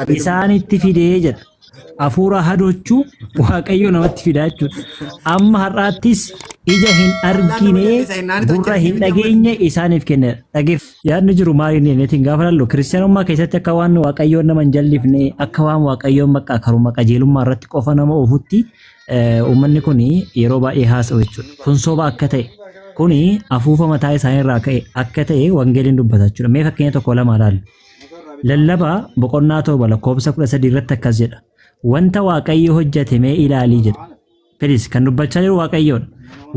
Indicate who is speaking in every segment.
Speaker 1: isaanitti fidee jedha. Hafuura hadochuu waaqayyo namatti fidaa jechuudha. Amma har'aattis ija hin argine gurra hin dhageenye isaaniif kenneera. Dhageef yaadni jiru maaliin neetiin gaafa lallu kiristaanummaa keessatti akka waan waaqayyoon nama hin jallifne akka waan waaqayyoon maqaa karuma qajeelummaa irratti qofa nama ofutti uummanni kun yeroo baay'ee haasa'u jechuudha. Kun soba akka ta'e kuni afuufa mataa isaanii irraa ka'e akka ta'e wangeeliin dubbata jechuudha. Mee fakkeenya tokko lama ilaallu. Lallabaa boqonnaa 7 lakkoofsa 13 irratti akkas jedha. Wanta waaqayyo hojjete mee ilaalii jedha. Fedhis kan dubbachaa jiru waaqayyoon.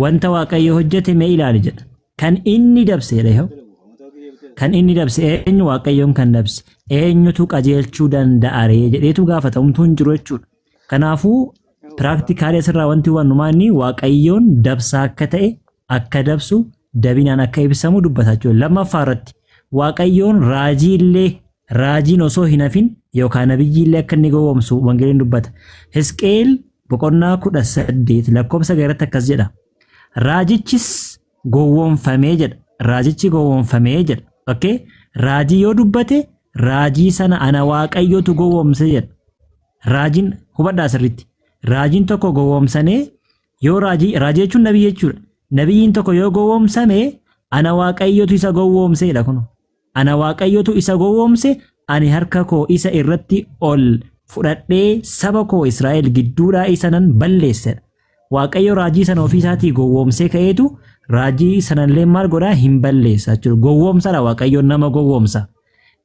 Speaker 1: Wanta waaqayyo hojjete mee ilaalii jedha. Kan inni dabseedha yoo. Kan inni dabse eenyu waaqayyoon kan dabse. Eenyutu qajeelchuu danda'a ree jedheetu gaafata umtuun jiru jechuudha. Kanaafuu piraaktikaalii asirraa wanti hubannu maanni waaqayyoon dabsaa akka ta'e akka dabsu dabinaan akka ibsamu dubbata jechuudha. Lammaffaa irratti waaqayyoon raajii illee raajiin osoo hin hafin yookaan nabiyyi illee akka inni gowwoomsu wangeeliin dubbata. Hisqeel boqonnaa 18 lakkoofsa irratti akkas jedha. Raajichis gowwoomfamee jedha. Raajichi gowwoomfamee jedha. Okay? Raajii yoo dubbate raajii sana ana waaqayyotu gowwoomse jedha. Raajiin hubadhaa sirriitti. Raajiin tokko gowwoomsanee yoo raajii jechuun nabiyyi jechuudha. Nabiyyiin tokko yoo gowwoomsame ana waaqayyotu isa gowwoomseedha kun. Ana waaqayyotu isa gowwoomse ani harka koo isa irratti ol fudhadhee saba koo Israa'el gidduudhaa isa nan balleessedha. Waaqayyo raajii sana ofii isaatii gowwoomsee ka'eetu raajii sanallee maal godhaa hin balleessa jechuudha. Gowwoomsadha waaqayyoon nama gowwoomsa.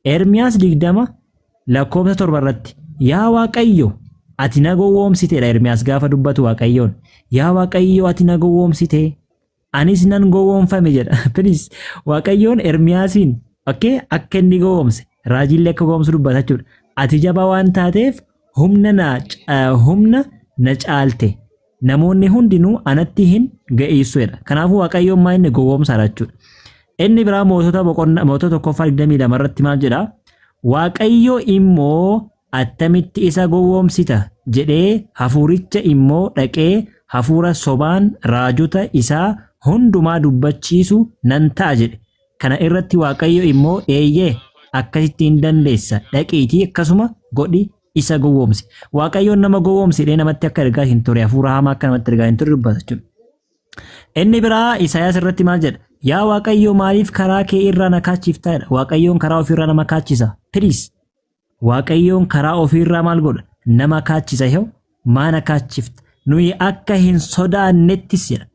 Speaker 1: Ermiyaas 20 lakkoofsa 7 irratti yaa waaqayyo ati na gowwoomsiteedha. Ermiyaas gaafa dubbatu waaqayyoon yaa waaqayyo ati na gowwoomsitee anis nan gowwoomfame jedha. Please waaqayyoon Ermiyaasiin okay akka inni gowwoomse raajiillee akka gowwoomsu dubbata jechuudha. Ati jabaa waan taateef humna na caalte namoonni hundinuu anatti hin ga'iisuudha. Kanaafuu waaqayyoon maa inni gowwoomsaadha jechuudha. Inni biraa mootota 1:22 irratti maal jedha? Waaqayyo immoo attamitti isa gowwoomsita jedhee hafuuricha immoo dhaqee hafuura sobaan raajota isaa hundumaa dubbachiisu nan ta'a jedhe. Kana irratti waaqayyo immoo eeyyee akkasitti hin dandeessa dhaqiitii akkasuma godhi isa gowwoomsi. Waaqayyoon nama gowwoomsidhee namatti akka ergaa hin ture hafuura hamaa akka namatti ergaa hin ture dubbata jechuudha. Inni biraa Isaayaas irratti maal jedha? Yaa waaqayyo maaliif karaa kee irraa na kaachiftaa jedha. Waaqayyoon karaa ofiirraa nama kaachisa. Please. Waaqayyoon karaa ofiirraa maal godha? Nama kaachisa yoo maana kaachifta. Nuyi akka hin sodaannettis jedha.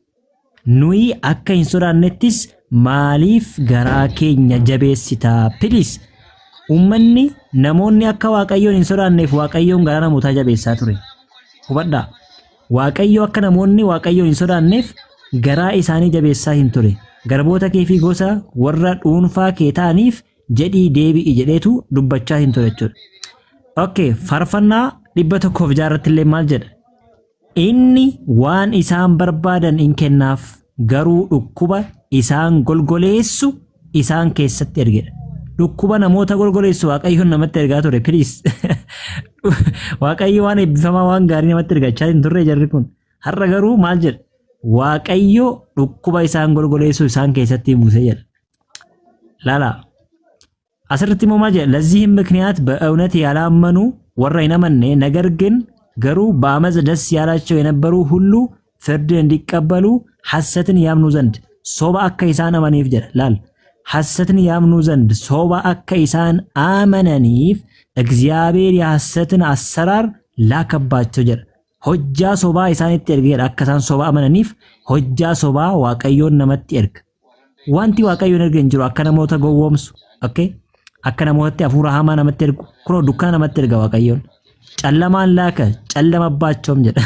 Speaker 1: Nuyi akka hin sodaannettis maaliif garaa keenya jabeessitaa? Please. Uummanni namoonni akka waaqayyoon hin sodaanneef waaqayyoon garaa namootaa jabeessaa ture. Hubadhaa. Waaqayyo akka namoonni waaqayyoon hin sodaanneef garaa isaanii jabeessaa hin ture. Garboota kee fi gosa warra dhuunfaa kee ta'aniif jedhii deebi'i jedheetu dubbachaa hin ture jechuudha. Okay, faarfannaa 106 irratti illee maal jedha? Inni waan isaan barbaadan hin kennaaf garuu dhukkuba isaan golgoleessu isaan keessatti ergedha. Dhukkuba namoota golgoleessu waaqayyoon namatti ergaa ture. Please. Waaqayyo waan eebbifamaa waan gaarii namatti ergachaa hin turre jarri kun. Har'a garuu maal jedha? Waaqayyo dhukkuba isaan golgoleessu isaan keessatti buuse jedha. Laala. Asirratti immoo maal jedha? ለዚህም ምክንያት በእውነት ያላመኑ ወራ ይነመነ ነገር ግን ገሩ በአመፅ ደስ ያላቸው የነበሩ ሁሉ ፍርድን እንዲቀበሉ ሐሰትን ያምኑ ዘንድ ሶባ አከ ኢሳን አመኒፍ ጀለ ላል ሐሰትን ያምኑ ዘንድ ሶባ አከ ኢሳን አመነኒፍ እግዚአብሔር የሐሰትን አሰራር ላከባቸው ጀለ ሆጃ ሶባ ኢሳንት ኤርገ አከሳን ሶባ አመነኒፍ ሆጃ ሶባ ዋቀዮን ነመት ኤርግ ዋንቲ ዋቀዮን ኤርገ እንጅሩ አከነ ሞተ ጎወምሱ ኦኬ አከነ ሞተ አፉራ ሃማ ነመት ኤርግ ኩኖ ዱካና ነመት ኤርጋ ዋቀዮን ጨለማን ላከ ጨለመባቸውም ጀለ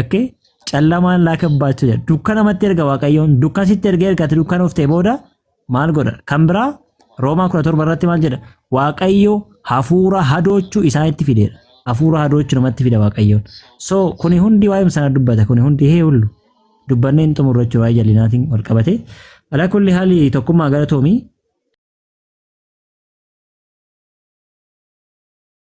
Speaker 1: ኦኬ ጨለማን ላከባቸው ጀለ ዱካና ነመት ኤርጋ ዋቀዮን ዱካን ሲት ኤርገ ኤርጋ ዱካን ኦፍቴ ቦዳ ማል ጎዳ ከምብራ ሮማ 14 በረቲ ማል ጀለ ዋቀዮ ሀፉራ ሀዶቹ ኢሳይት ፊዴል ሀፉራ ሀዶቹ ነመት ፊደ ዋቀዮን ሶ ኩኒ ሁንዲ ዋይም ሰና ዱበተ ኩኒ ሁንዲ ይሄ ሁሉ ዱበኔን ጥሙሮቹ ዋይ ጀሊናቲን ወልቀበቴ አላ ኩሊ ሀሊ ተኩማ ገለቶሚ